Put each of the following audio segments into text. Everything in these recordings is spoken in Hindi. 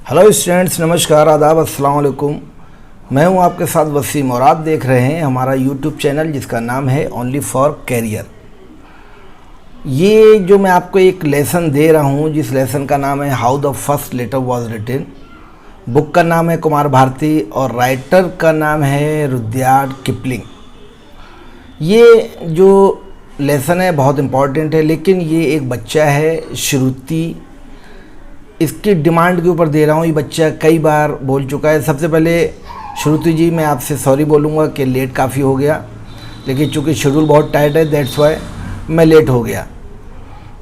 हेलो स्टूडेंट्स, नमस्कार, आदाब, अस्सलाम वालेकुम। मैं हूं आपके साथ वसीम और आप देख रहे हैं हमारा यूट्यूब चैनल जिसका नाम है ओनली फॉर कैरियर। ये जो मैं आपको एक लेसन दे रहा हूं, जिस लेसन का नाम है how the first letter was written. Book का नाम है कुमार भारती और राइटर का नाम है रुडयार्ड किपलिंग। ये जो लेसन है बहुत इम्पॉर्टेंट है, लेकिन ये एक बच्चा है श्रुति, इसकी डिमांड के ऊपर दे रहा हूँ। ये बच्चा कई बार बोल चुका है। सबसे पहले श्रुति जी, मैं आपसे सॉरी बोलूँगा कि लेट काफ़ी हो गया, लेकिन चूँकि शेड्यूल बहुत टाइट है दैट्स वाई मैं लेट हो गया।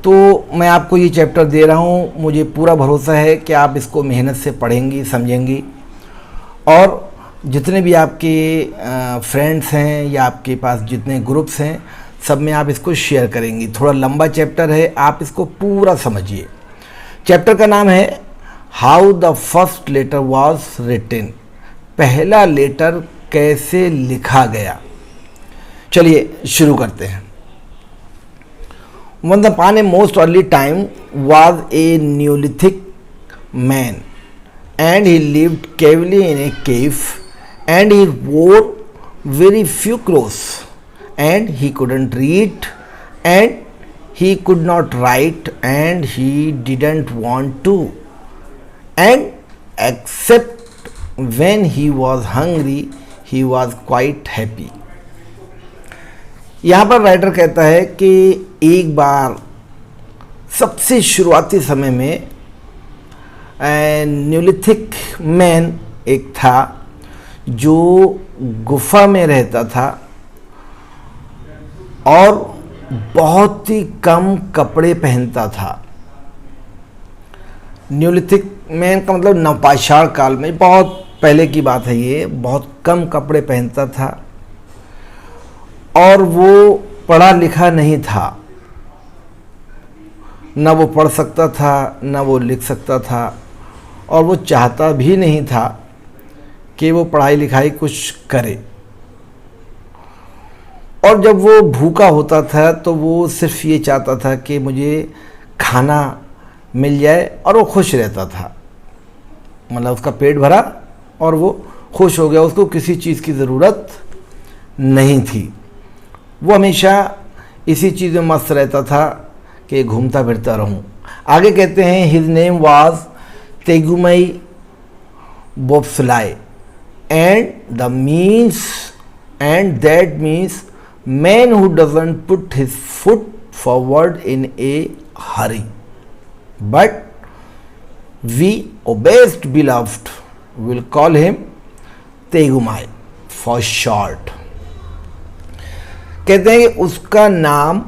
तो मैं आपको ये चैप्टर दे रहा हूँ, मुझे पूरा भरोसा है कि आप इसको मेहनत से पढ़ेंगी, समझेंगी और जितने भी आपके फ्रेंड्स हैं या आपके पास जितने ग्रुप्स हैं सब में आप इसको शेयर करेंगी। थोड़ा लंबा चैप्टर है, आप इसको पूरा समझिए। चैप्टर का नाम है how the first letter was written, पहला लेटर कैसे लिखा गया। चलिए शुरू करते हैं। Once upon a most early time was a Neolithic man, and he lived cavely in a cave, and he wore very few clothes, and he couldn't read, and he could not write, and he didn't want to, and except when he was hungry he was quite happy। यहाँ पर राइटर कहता है कि एक बार सबसे शुरुआती समय में न्यूलिथिक मैन एक था जो गुफा में रहता था और बहुत ही कम कपड़े पहनता था। न्यूलिथिक मैन का मतलब नवपाषाण काल में, बहुत पहले की बात है ये, बहुत कम कपड़े पहनता था और वो पढ़ा लिखा नहीं था। न वो पढ़ सकता था, न वो लिख सकता था, और वो चाहता भी नहीं था कि वो पढ़ाई लिखाई कुछ करे। और जब वो भूखा होता था तो वो सिर्फ ये चाहता था कि मुझे खाना मिल जाए और वो खुश रहता था। मतलब उसका पेट भरा और वो खुश हो गया, उसको किसी चीज़ की ज़रूरत नहीं थी। वो हमेशा इसी चीज़ में मस्त रहता था कि घूमता फिरता रहूं। आगे कहते हैं his name was Tegumai Bopsulai and the means and that means man who doesn't put his foot forward in a hurry, but we best beloved will call him Tegumai for short। कहते हैं कि उसका नाम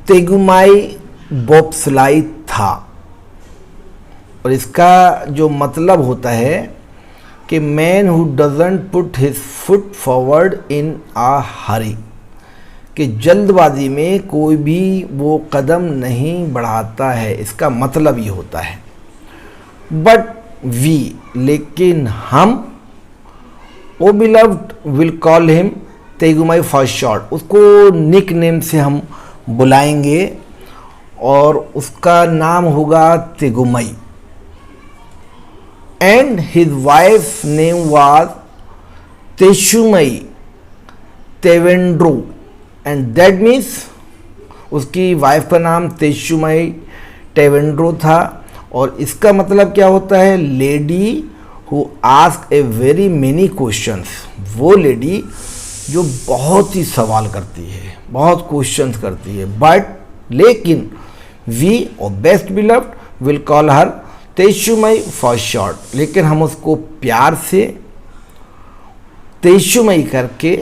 तेगुमाई बोप्सलाई था और इसका जो मतलब होता है कि man who doesn't put his foot forward in a hurry, कि जल्दबाजी में कोई भी वो कदम नहीं बढ़ाता है। इसका मतलब ये होता है। बट वी, लेकिन हम, o beloved will call him Tegumai for short, उसको निक नेम से हम बुलाएंगे और उसका नाम होगा तेगुमई। And his wife's name was Teshumai Tevendro, and that means उसकी वाइफ का नाम तेशुमई टेवेंड्रो था और इसका मतलब क्या होता है? Lady who ask a very many questions, वो लेडी जो बहुत ही सवाल करती है, बहुत क्वेश्चंस करती है। बट लेकिन वी और best beloved will call her Teshumai for short, लेकिन हम उसको प्यार से तेशुमई करके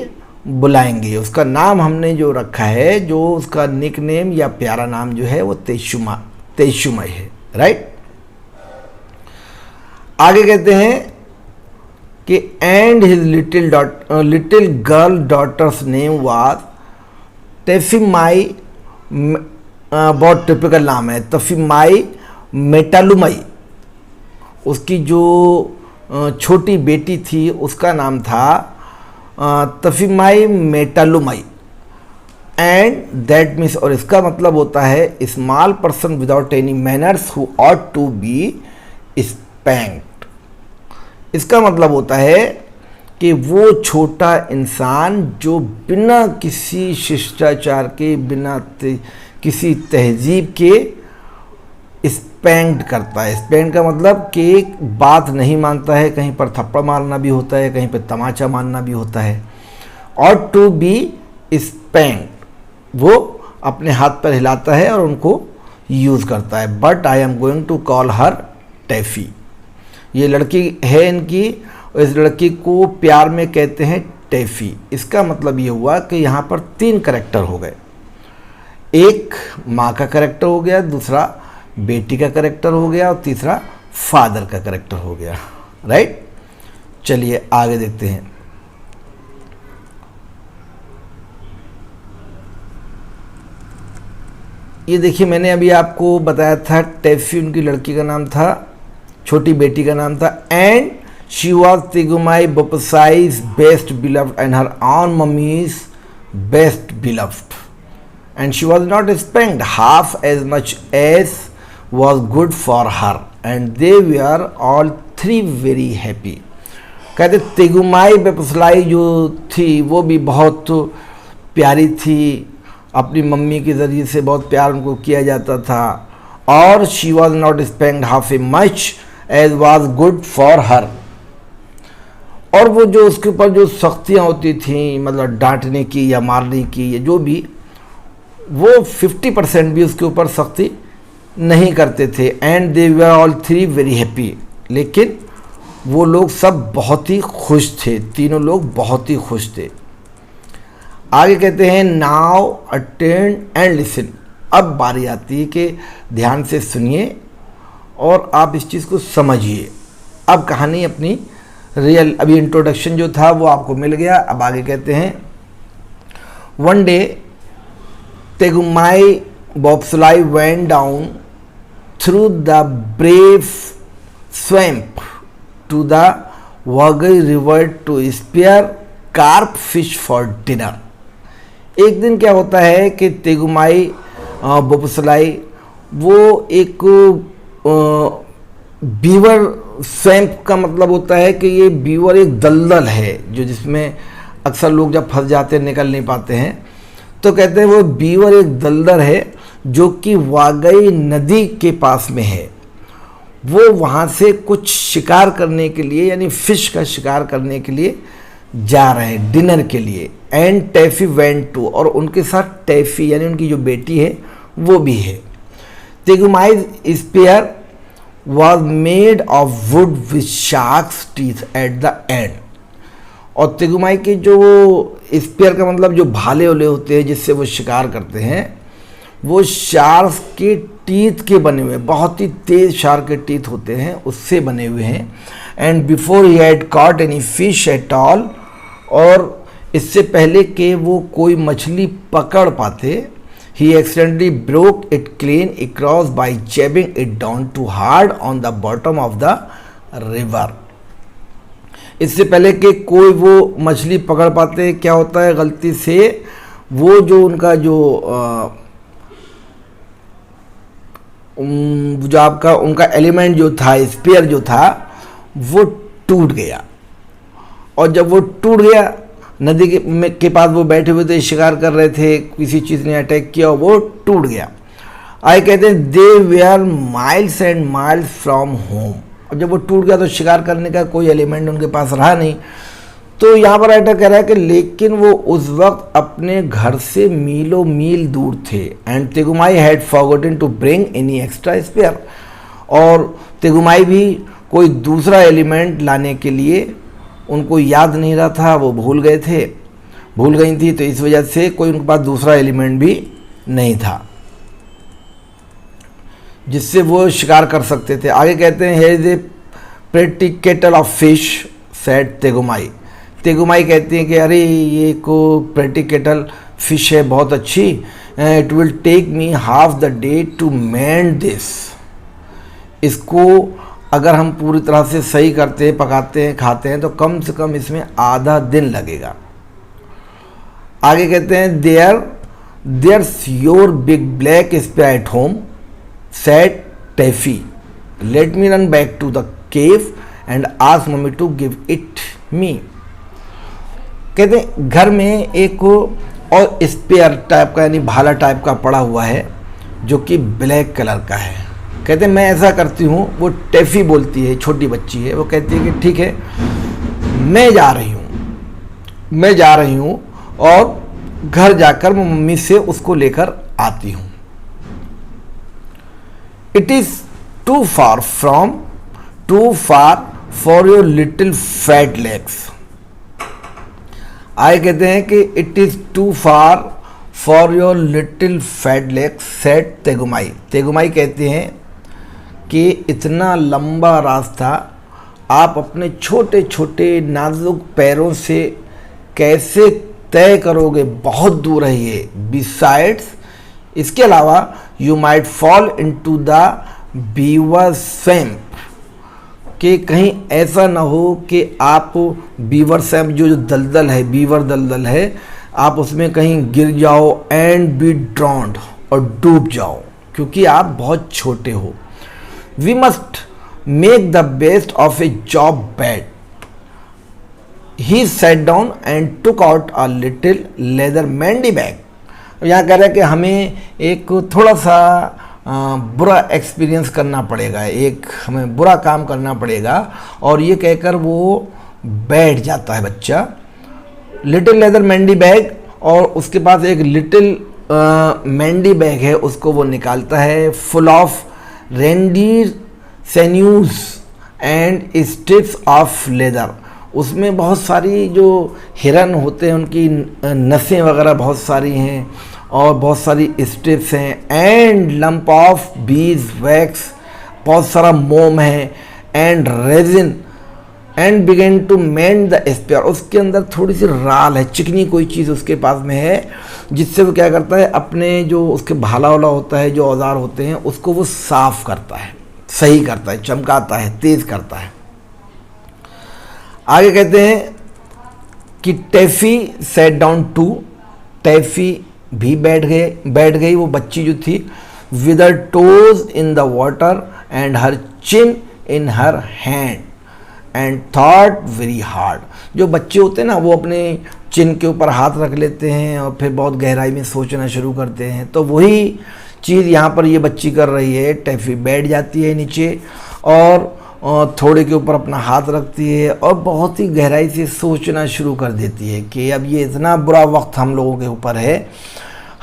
बुलाएंगे। उसका नाम हमने जो रखा है, जो उसका निक नेम या प्यारा नाम जो है वो तेशुमई है। राइट। आगे कहते हैं कि and his little girl daughter's name was Taffimai, बहुत टिपिकल नाम है, तफिमाई मेटालुमई। उसकी जो छोटी बेटी थी उसका नाम था Taffimai Metallumai. And that means, और इसका मतलब होता है small person without any manners who ought to be spanked. इसका मतलब होता है कि वो छोटा इंसान जो बिना किसी शिष्टाचार के, बिना किसी तहजीब के स्पैंक्ड करता है। स्पैंक्ड का मतलब कि एक बात नहीं मानता है, कहीं पर थप्पड़ मारना भी होता है, कहीं पर तमाचा मारना भी होता है। और टू बी स्पैंक्ड, वो अपने हाथ पर हिलाता है और उनको यूज़ करता है। But I am going to call her Taffy. ये लड़की है इनकी, और इस लड़की को प्यार में कहते हैं टैफी। इसका मतलब ये हुआ कि यहाँ पर 3 कैरेक्टर हो गए। एक माँ का कैरेक्टर हो गया, दूसरा बेटी का कैरेक्टर हो गया, और तीसरा फादर का कैरेक्टर हो गया। राइट, चलिए आगे देखते हैं। ये देखिए, मैंने अभी आपको बताया था टैफी उनकी लड़की का नाम था, छोटी बेटी का नाम था। And she was Tegumai Bopsulai's best beloved and her own mummy's best beloved, and she was not spanked half as much as was good for her, and they were all 3 very happy. कहते तेगुमाई बोपसाई जो थी वो भी बहुत प्यारी थी, अपनी मम्मी के ज़रिए से बहुत प्यार उनको किया जाता था। और she was not spanked half a much as was good for her, और वो जो उसके ऊपर जो सख्तियाँ होती थी, मतलब डांटने की या मारने की या जो भी, वो 50% भी उसके ऊपर सख्ती नहीं करते थे। And they were all 3 very happy, लेकिन वो लोग सब बहुत ही खुश थे, तीनों लोग बहुत ही खुश थे। आगे कहते हैं नाउ अटेंड एंड लिसन। अब बारी आती है कि ध्यान से सुनिए और आप इस चीज़ को समझिए। अब कहानी अपनी रियल, अभी इंट्रोडक्शन जो था वो आपको मिल गया। अब आगे कहते हैं, one day Tegumai Bopsulai went down through the brave swamp to the Wagai river to spear carp fish for dinner. एक दिन क्या होता है कि तेगुमाई बोपसाई वो एक बीवर, स्वैम्प का मतलब होता है कि ये बीवर एक दलदल है जो जिसमें अक्सर लोग जब फंस जाते हैं निकल नहीं पाते हैं, तो कहते हैं वो बीवर एक दलदल है जो कि वागई नदी के पास में है। वो वहाँ से कुछ शिकार करने के लिए, यानी फिश का शिकार करने के लिए जा रहे हैं डिनर के लिए। एंड टैफी वेंट टू, और उनके साथ टैफी यानी उनकी जो बेटी है वो भी है। तेगुमाई spare was made of wood with shark's teeth at the end। और तेगुमाई के जो स्पेयर का मतलब जो भाले वाले होते हैं जिससे वो शिकार करते हैं, वो शार्क के टीथ के बने हुए, बहुत ही तेज शार्क के टीथ होते हैं उससे बने हुए हैं। And before he had cot any fish at all, और इससे पहले कि वो कोई मछली पकड़ पाते, he accidentally broke it clean across by jabbing it down too hard on the bottom of the river। इससे पहले कि कोई वो मछली पकड़ पाते, क्या होता है गलती से वो जो उनका जो आपका उनका एलिमेंट जो था, स्पेयर जो था, वो टूट गया। और जब वो टूट गया, नदी के पास वो बैठे हुए थे, शिकार कर रहे थे, किसी चीज़ ने अटैक किया, वो टूट गया। आगे कहते हैं they were miles and miles from home. और जब वो टूट गया तो शिकार करने का कोई एलिमेंट उनके पास रहा नहीं। तो यहाँ पर राइटर कह रहा है कि लेकिन वो उस वक्त अपने घर से मीलों मील दूर थे। And Tegumai had forgotten to bring any extra spear, और तेगुमाई भी कोई दूसरा एलिमेंट लाने के लिए उनको याद नहीं रहा था, वो भूल गई थी, तो इस वजह से कोई उनके पास दूसरा एलिमेंट भी नहीं था जिससे वो शिकार कर सकते थे। आगे कहते हैं here is a pretty kettle of fish said Tegumai. Tegumai कहती हैं कि अरे ये को प्रेटी केटल फिश है, बहुत अच्छी, it will take me half the day to mend this. इसको अगर हम पूरी तरह से सही करते हैं, पकाते हैं, खाते हैं, तो कम से कम इसमें आधा दिन लगेगा। आगे कहते हैं there there's your big black spear at home, said Taffy. Let me run back to the cave and ask mummy to give it me. कहते हैं घर में एक और स्पेयर टाइप का यानी भाला टाइप का पड़ा हुआ है जो कि ब्लैक कलर का है। कहते हैं मैं ऐसा करती हूँ, वो टैफी बोलती है, छोटी बच्ची है, वो कहती है कि ठीक है मैं जा रही हूँ और घर जाकर मैं मम्मी से उसको लेकर आती हूँ। It is too far for your little fat legs. आगे कहते हैं कि it is too far for your little fat legs said Tegumai. Tegumai कहते हैं कि इतना लंबा रास्ता आप अपने छोटे छोटे नाजुक पैरों से कैसे तय करोगे, बहुत दूर है ये। बिसाइड्स, इसके अलावा you might fall into the beaver swamp, कि कहीं ऐसा ना हो कि आप बीवर स्वैम्प जो दलदल है, बीवर दलदल है, आप उसमें कहीं गिर जाओ एंड बी ड्रॉन्ड, और डूब जाओ क्योंकि आप बहुत छोटे हो। We must make the best of a job bad. He sat down and took out a little leather mendy bag. यहाँ कह रहा है कि हमें एक थोड़ा सा बुरा एक्सपीरियंस करना पड़ेगा, एक हमें बुरा काम करना पड़ेगा, और ये कहकर वो बैठ जाता है बच्चा। लिटिल लेदर मैंडी बैग, और उसके पास एक लिटिल मैंडी बैग है, उसको वो निकालता है, full of reindeer sinews and strips of leather. उसमें बहुत सारी जो हिरन होते हैं उनकी नसें वगैरह बहुत सारी हैं और बहुत सारी स्ट्रिप्स हैं, and lump of bees wax, बहुत सारा मोम है, and resin, and begin to mend the spear. उसके अंदर थोड़ी सी राल है, चिकनी कोई चीज़ उसके पास में है, जिससे वो क्या करता है अपने जो उसके भाला वाला होता है, जो औजार होते हैं, उसको वो साफ करता है, सही करता है, चमकाता है, तेज करता है। आगे कहते हैं कि टैफी सेट डाउन टू, टैफी भी बैठ गई वो बच्ची जो थी, with her toes in the water and her chin in her hand and thought very hard. जो बच्चे होते हैं ना, वो अपने चिन के ऊपर हाथ रख लेते हैं और फिर बहुत गहराई में सोचना शुरू करते हैं। तो वही चीज़ यहाँ पर ये बच्ची कर रही है। टैफी बैठ जाती है नीचे और थोड़े के ऊपर अपना हाथ रखती है और बहुत ही गहराई से सोचना शुरू कर देती है कि अब ये इतना बुरा वक्त हम लोगों के ऊपर है,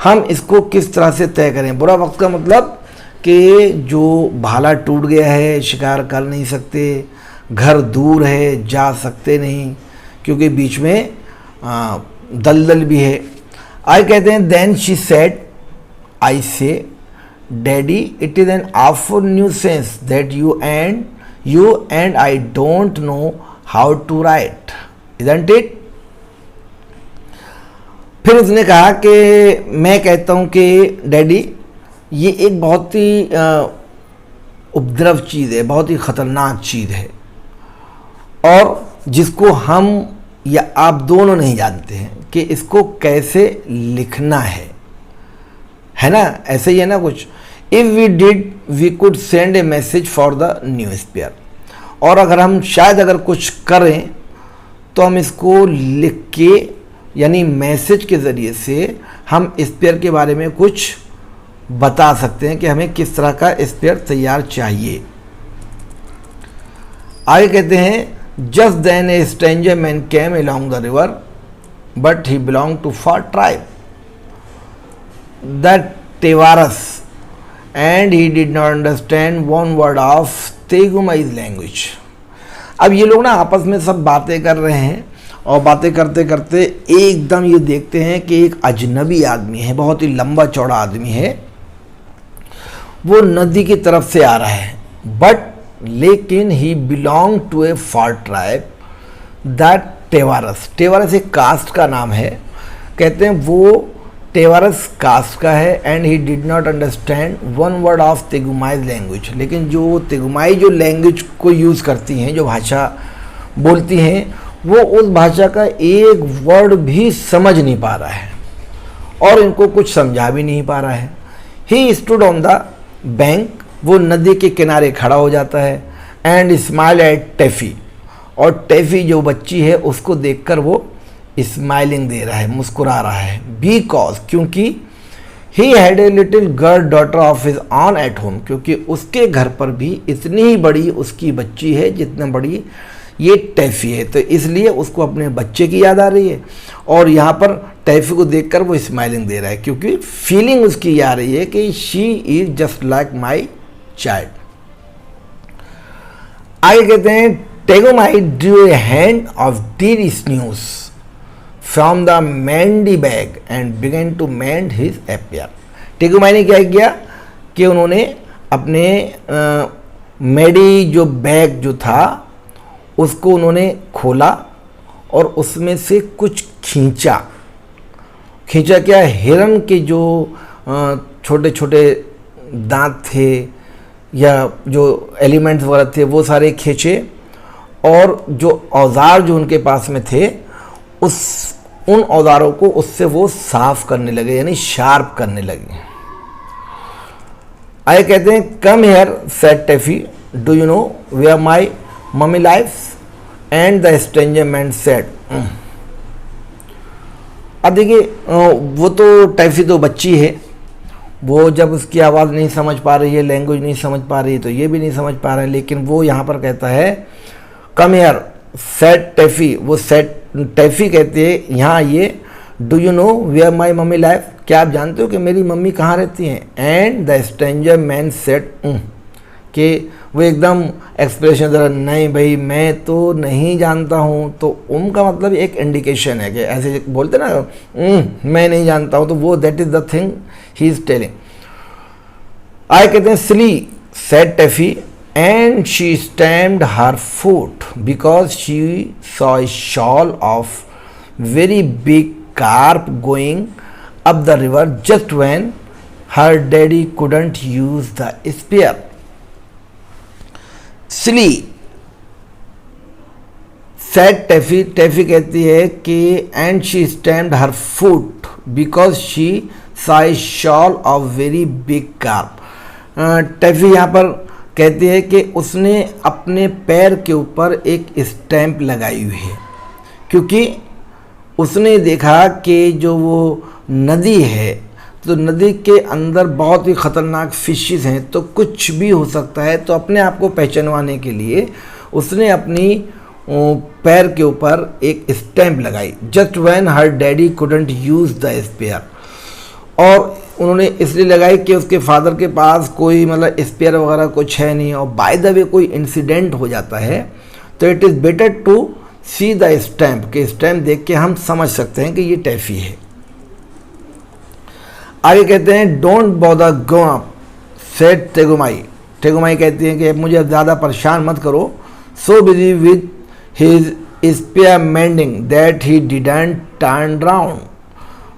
हम इसको किस तरह से तय करें। बुरा वक्त का मतलब कि जो भाला टूट गया है, शिकार कर नहीं सकते, घर दूर है, जा सकते नहीं क्योंकि बीच में दलदल भी है। आई कहते हैं देन शी सेड, आई से daddy it is an awful nuisance that you and I don't know how to write, isn't it? फिर उसने कहा कि मैं कहता हूँ कि डैडी ये एक बहुत ही उपद्रव चीज़ है, बहुत ही ख़तरनाक चीज़ है और जिसको हम या आप दोनों नहीं जानते हैं कि इसको कैसे लिखना है ना, ऐसे ही है ना कुछ। If we did we could send a message for the new spear, और अगर हम शायद अगर कुछ करें तो हम इसको लिख के यानी मैसेज के ज़रिए से हम स्पेयर के बारे में कुछ बता सकते हैं कि हमें किस तरह का स्पेयर तैयार चाहिए। आगे कहते हैं just then a stranger man came along the river but he belong to far tribe that Tewaras and he did not understand one word of Tegumai's language. अब ये लोग ना आपस में सब बातें कर रहे हैं और बातें करते करते एकदम ये देखते हैं कि एक अजनबी आदमी है, बहुत ही लंबा चौड़ा आदमी है, वो नदी की तरफ से आ रहा है, बट लेकिन he belong to a far tribe that Tewaras. Tewaras एक कास्ट का नाम है, कहते हैं वो टेवारस कास्ट का है, and he did not understand one word of Tegumai's language. लेकिन जो तेगुमाई जो लैंग्वेज को यूज़ करती हैं, जो भाषा बोलती हैं, वो उस भाषा का एक वर्ड भी समझ नहीं पा रहा है। और इनको कुछ समझा भी नहीं पा रहा है। He stood on the bank, वो नदी के किनारे खड़ा हो जाता है, एंड स्माइल एट टैफी, और टैफी जो बच्ची है उसको देखकर वो स्माइलिंग दे रहा है, मुस्कुरा रहा है। बिकॉज, क्योंकि he had a little girl daughter of his on at home, क्योंकि उसके घर पर भी इतनी ही बड़ी उसकी बच्ची है जितनी बड़ी ये टैफी है, तो इसलिए उसको अपने बच्चे की याद आ रही है। और यहाँ पर टैफी को देखकर वो स्माइलिंग दे रहा है, क्योंकि फीलिंग उसकी ये आ रही है कि she is just like my child. आगे कहते हैं Tegumai drew a hand of deer sinews from the mendy bag and began to mend his spear. Tegumai ने क्या किया कि उन्होंने अपने मैडी जो बैग जो था उसको उन्होंने खोला और उसमें से कुछ खींचा क्या, हिरन के जो छोटे छोटे दांत थे या जो एलिमेंट्स वगैरह थे वो सारे खींचे, और जो औजार जो उनके पास में थे उन औजारों को उससे वो साफ करने लगे, यानी शार्प करने लगे। आगे कहते हैं come here said Taffy, do you know where my mummy lives, and the stranger man said. अब देखिए वो तो टैफी तो बच्ची है, वो जब उसकी आवाज़ नहीं समझ पा रही है, लैंग्वेज नहीं समझ पा रही है, तो ये भी नहीं समझ पा रहा है, लेकिन वो यहाँ पर कहता है कम हेयर सेड टैफी, वो सेड टैफी कहती है यहाँ ये, do you know where my mummy life, क्या आप जानते हो कि मेरी मम्मी कहाँ रहती हैं। And the stranger man said, कि वो एकदम एक्सप्रेशन ज़रा, नहीं भाई मैं तो नहीं जानता हूँ, तो का मतलब एक इंडिकेशन है कि ऐसे बोलते ना मैं नहीं जानता हूँ, तो वो that is the thing he is telling. आए कहते हैं silly said Taffy and she stamped her foot because she saw a shoal of very big carp going up the river just when her daddy couldn't use the spear. Silly said Taffy, Taffy कहती है कि and she stamped her foot because she saw a shoal of very big carp. Taffy यहाँ पर कहती है कि उसने अपने पैर के ऊपर एक स्टैम्प लगाई हुई है, क्योंकि उसने देखा कि जो वो नदी है तो नदी के अंदर बहुत ही ख़तरनाक फिशेस हैं, तो कुछ भी हो सकता है। तो अपने आप को पहचानवाने के लिए उसने अपनी पैर के ऊपर एक स्टैम्प लगाई, just when her daddy couldn't use the spear. और उन्होंने इसलिए लगाई कि उसके फादर के पास कोई मतलब स्पेयर वगैरह कुछ है नहीं, और बाय द वे कोई इंसिडेंट हो जाता है तो it is better to see the stamp, के स्टैम्प देख के हम समझ सकते हैं कि ये टैफी है। आगे कहते हैं don't bother go up said Tegumai, Tegumai कहती हैं कि मुझे ज़्यादा परेशान मत करो, so busy with his spear mending that he didn't turn round.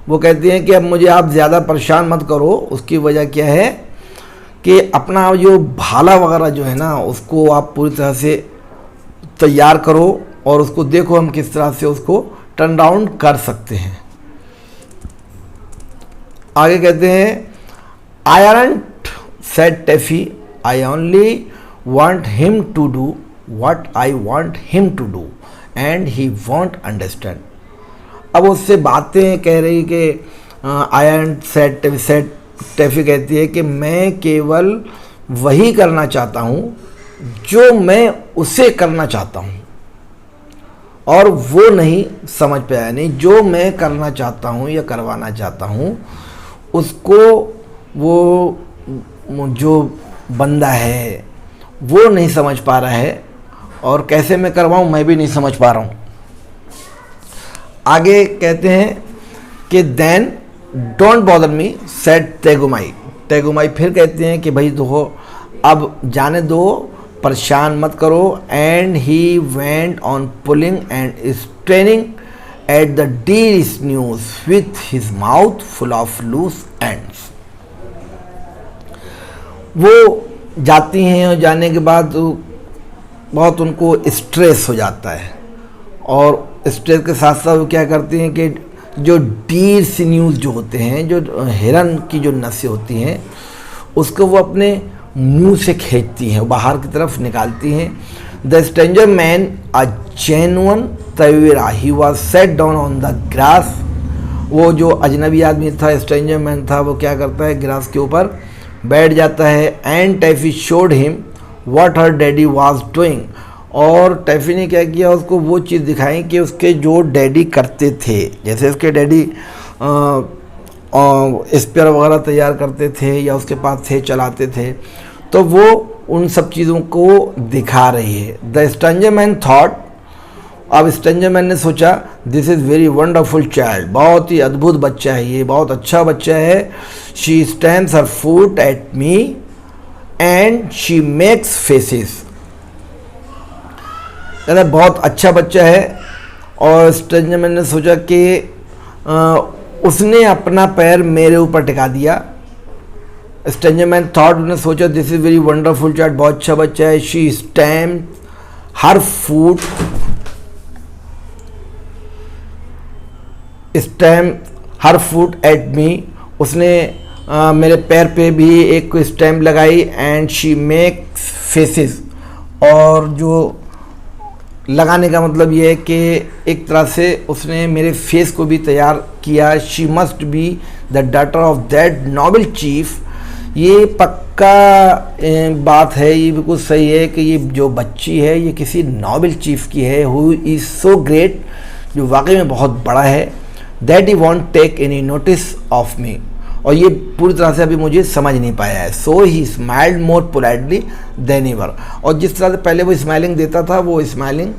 वो कहती हैं कि अब मुझे आप ज़्यादा परेशान मत करो, उसकी वजह क्या है कि अपना जो भाला वगैरह जो है ना उसको आप पूरी तरह से तैयार करो और उसको देखो हम किस तरह से उसको टर्न राउंड कर सकते हैं। आगे कहते हैं I aren't said Taffy, I only want him to do what I want him to do and he won't understand. अब उससे बातें कह रही कि आई आरंट सेड टैफी कहती है कि मैं केवल वही करना चाहता हूँ जो मैं उसे करना चाहता हूँ, और वो नहीं समझ पाया, नहीं जो मैं करना चाहता हूँ या करवाना चाहता हूँ उसको वो जो बंदा है वो नहीं समझ पा रहा है, और कैसे मैं करवाऊँ मैं भी नहीं समझ पा रहा हूँ। आगे कहते हैं कि then don't bother me said Tegumai, Tegumai फिर कहते हैं कि भाई देखो अब जाने दो, परेशान मत करो। And he went on pulling and straining at the deer snooze with his mouth full of loose ends. वो जाती हैं और जाने के बाद बहुत उनको स्ट्रेस हो जाता है, और स्ट्रेस के साथ साथ वो क्या करती हैं कि जो डीर सिन्यूज जो होते हैं, जो हिरन की जो नसें होती हैं, उसको वो अपने मुंह से खींचती हैं, बाहर की तरफ निकालती हैं। The stranger man a genuine Tavera, he was set down on the grass. वो जो अजनबी आदमी था, स्ट्रेंजर मैन था, वो क्या करता है, ग्रास के ऊपर बैठ जाता है। And Taffy showed him what her daddy was doing, और टैफी ने क्या किया, उसको वो चीज़ दिखाई कि उसके जो डैडी करते थे। जैसे उसके डैडी स्पेयर वगैरह तैयार करते थे या उसके पास थे, चलाते थे, तो वो उन सब चीज़ों को दिखा रही है। द स्ट्रेंजर मैन थॉट, अब स्ट्रेंजर मैन ने सोचा, this is very wonderful child, बहुत ही अद्भुत बच्चा है ये, बहुत अच्छा बच्चा है। She stamps her foot at me and she makes faces, कहते बहुत अच्छा बच्चा है। और स्ट्रेंजर मैन ने सोचा कि उसने अपना पैर मेरे ऊपर टिका दिया। स्ट्रेंजर मैन थॉट, उसने सोचा, this is very wonderful child, बहुत अच्छा बच्चा है। She stamped her foot, stamp her foot at me, उसने मेरे पैर पे भी एक स्टैम्प लगाई। एंड शी मेक्स फेसेस, और जो लगाने का मतलब ये है कि एक तरह से उसने मेरे फेस को भी तैयार किया। She must be the daughter of that noble chief, ये पक्का बात है, ये बिल्कुल सही है कि ये जो बच्ची है ये किसी नोबल चीफ की है, हु इज़ सो ग्रेट, जो वाकई में बहुत बड़ा है। That he won't take any notice of me, और ये पूरी तरह से अभी मुझे समझ नहीं पाया है। So he smiled more politely than ever, और जिस तरह से पहले वो स्माइलिंग देता था, वो स्माइलिंग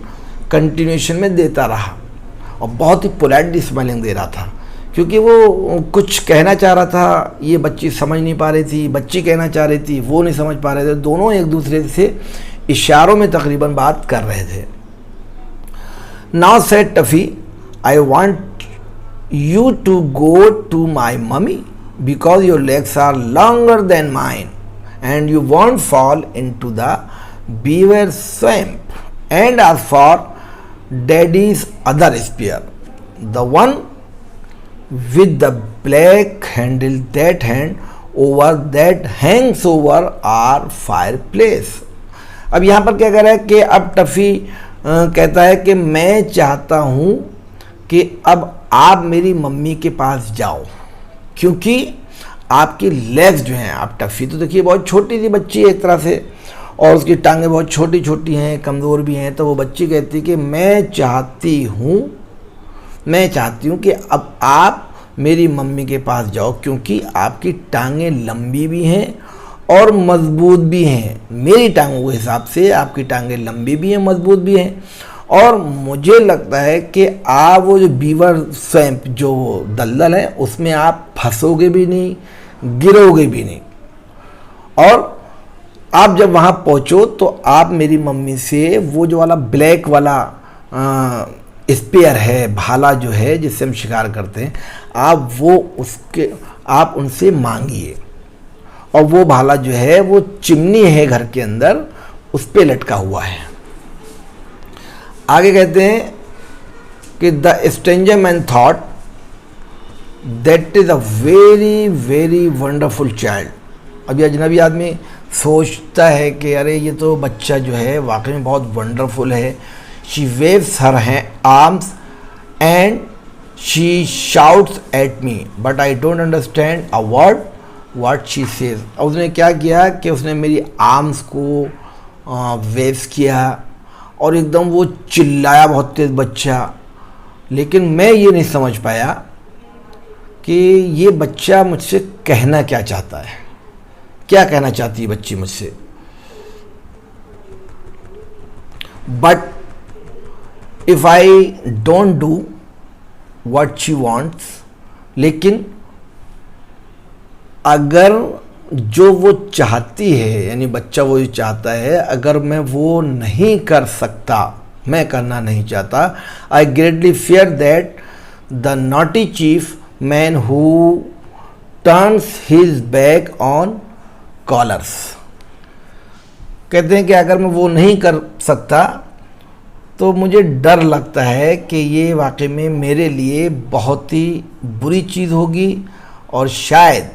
कंटिन्यूएशन में देता रहा, और बहुत ही पोलाइटली स्माइलिंग दे रहा था, क्योंकि वो कुछ कहना चाह रहा था, ये बच्ची समझ नहीं पा रही थी, बच्ची कहना चाह रही थी, वो नहीं समझ पा रहे थे, दोनों एक दूसरे से इशारों में तकरीबन बात कर रहे थे। Now said Taffy, I want you to go to my mummy because your legs are longer than mine and you won't fall into the beaver swamp. And as for daddy's other spear, the one with the black handle, that hand over that hangs over our fireplace. अब यहाँ पर क्या कह रहा है कि अब टफी कहता है कि मैं चाहता हूँ कि अब आप मेरी मम्मी के पास जाओ, क्योंकि आपकी लेग्स जो हैं, आप टफी तो देखिए बहुत छोटी सी बच्ची है एक तरह से, और उसकी टांगें बहुत छोटी छोटी हैं, कमज़ोर भी हैं, तो वो बच्ची कहती है कि मैं चाहती हूँ कि अब आप मेरी मम्मी के पास जाओ, क्योंकि आपकी टांगें लंबी भी हैं और मजबूत भी हैं। मेरी टांगों के हिसाब से आपकी टांगें लंबी भी हैं, मजबूत भी हैं, और मुझे लगता है कि आप वो जो बीवर स्वैम्प जो दलदल है उसमें आप फंसोगे भी नहीं, गिरोगे भी नहीं, और आप जब वहाँ पहुँचो तो आप मेरी मम्मी से वो जो वाला ब्लैक वाला स्पेयर है, भाला जो है जिससे हम शिकार करते हैं, आप उनसे मांगिए, और वो भाला जो है वो चिमनी है घर के अंदर, उस पर लटका हुआ है। आगे कहते हैं कि the stranger man thought that is a very very wonderful child. अभी अजनबी आदमी सोचता है कि अरे ये तो बच्चा जो है वाकई में बहुत वंडरफुल है। She waves her arms and she shouts at me but I don't understand a word what she says. उसने क्या किया कि उसने मेरी आर्म्स को वेव्स किया और एकदम वो चिल्लाया बहुत तेज़ बच्चा, लेकिन मैं ये नहीं समझ पाया कि ये बच्चा मुझसे कहना क्या चाहता है, क्या कहना चाहती है बच्ची मुझसे। But if I don't do what she wants, लेकिन अगर जो वो चाहती है, यानी बच्चा वो चाहता है, अगर मैं वो नहीं कर सकता, मैं करना नहीं चाहता, I greatly fear that the naughty chief man who turns his back on callers. कहते हैं कि अगर मैं वो नहीं कर सकता तो मुझे डर लगता है कि ये वाकई में मेरे लिए बहुत ही बुरी चीज़ होगी और शायद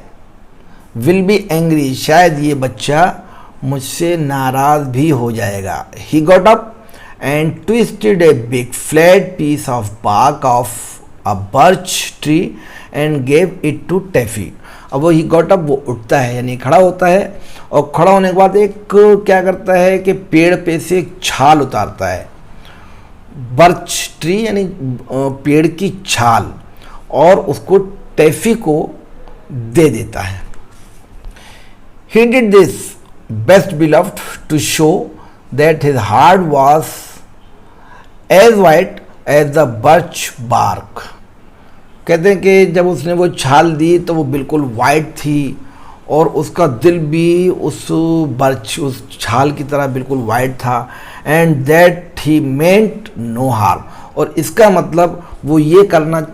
विल बी एंग्री, शायद ये बच्चा मुझसे नाराज़ भी हो जाएगा। He got up and twisted a big flat piece of bark of a birch tree and gave it to Taffy. अब वो ही गॉट अप, वो उठता है यानी खड़ा होता है, और खड़ा होने के बाद एक क्या करता है कि पेड़ पे से एक छाल उतारता है, बर्च ट्री यानी पेड़ की छाल, और उसको टैफी को दे देता है। He did this, best beloved, to show that his heart was as white as the birch bark। कहते हैं कि जब उसने वो छाल दी तो वो बिल्कुल वाइट थी और उसका दिल भी उस छाल की तरह बिल्कुल वाइट था। And that he meant no harm, और इसका मतलब वो ये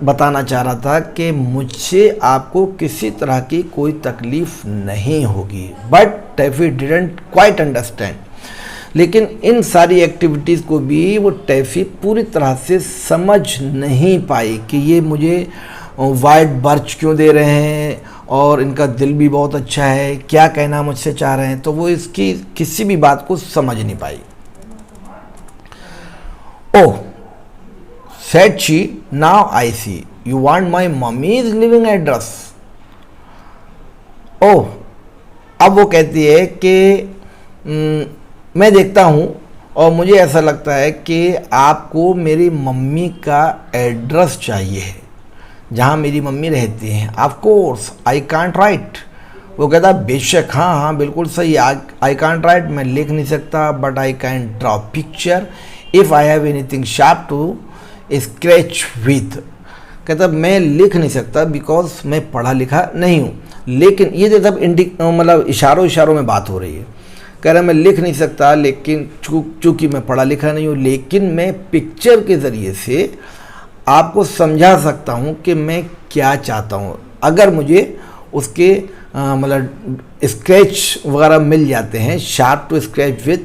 बताना चाह रहा था कि मुझसे आपको किसी तरह की कोई तकलीफ़ नहीं होगी। बट टैफी डिडंट क्वाइट अंडरस्टैंड, लेकिन इन सारी एक्टिविटीज़ को भी वो टैफी पूरी तरह से समझ नहीं पाई कि ये मुझे वाइट बर्च क्यों दे रहे हैं और इनका दिल भी बहुत अच्छा है, क्या कहना मुझसे चाह रहे हैं। तो वो इसकी किसी भी बात को समझ नहीं पाई। ओह, said she, now I see, you want my mummy's living address। ओह, अब वो कहती है कि मैं देखता हूँ और मुझे ऐसा लगता है कि आपको मेरी मम्मी का एड्रेस चाहिए है, जहाँ मेरी मम्मी रहती हैं। Of course I can't right. वो कहता बेशक, हाँ हाँ बिल्कुल सही, आई कांट राइट, मैं लिख नहीं सकता, but I can draw picture if I have anything sharp to scratch with. कहता मैं लिख नहीं सकता बिकॉज मैं पढ़ा लिखा नहीं हूँ, लेकिन ये जो सब मतलब इशारों में बात हो रही है। कह रहा मैं लिख नहीं सकता, लेकिन चूँकि मैं पढ़ा लिखा नहीं हूँ, लेकिन मैं पिक्चर के ज़रिए से आपको समझा सकता हूँ कि मैं क्या चाहता हूँ। अगर मुझे उसके मतलब स्केच वगैरह मिल जाते हैं, शार्प टू स्क्रैच विथ,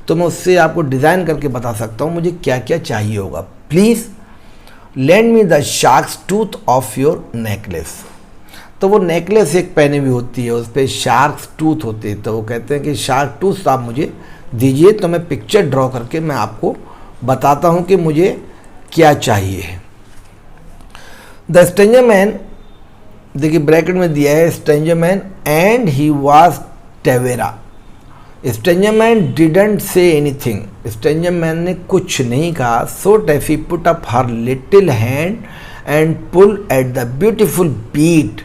तो मैं उससे आपको डिज़ाइन करके बता सकता हूँ मुझे क्या क्या चाहिए होगा। Please land me the shark's tooth of your necklace. तो वो नेकलेस एक पहने हुई होती है, उस पर शार्क्स टूथ होते हैं, तो वो कहते हैं कि शार्क टूथ आप मुझे दीजिए, तो मैं पिक्चर ड्रॉ करके मैं आपको बताता हूँ कि मुझे क्या चाहिए। द स्ट्रेंजर मैन, देखिए ब्रैकेट में दिया है stranger man and he was Tewara. Stranger man didn't say anything, stranger man ने कुछ नहीं कहा। So Taffy put up her little hand and pull at the beautiful bead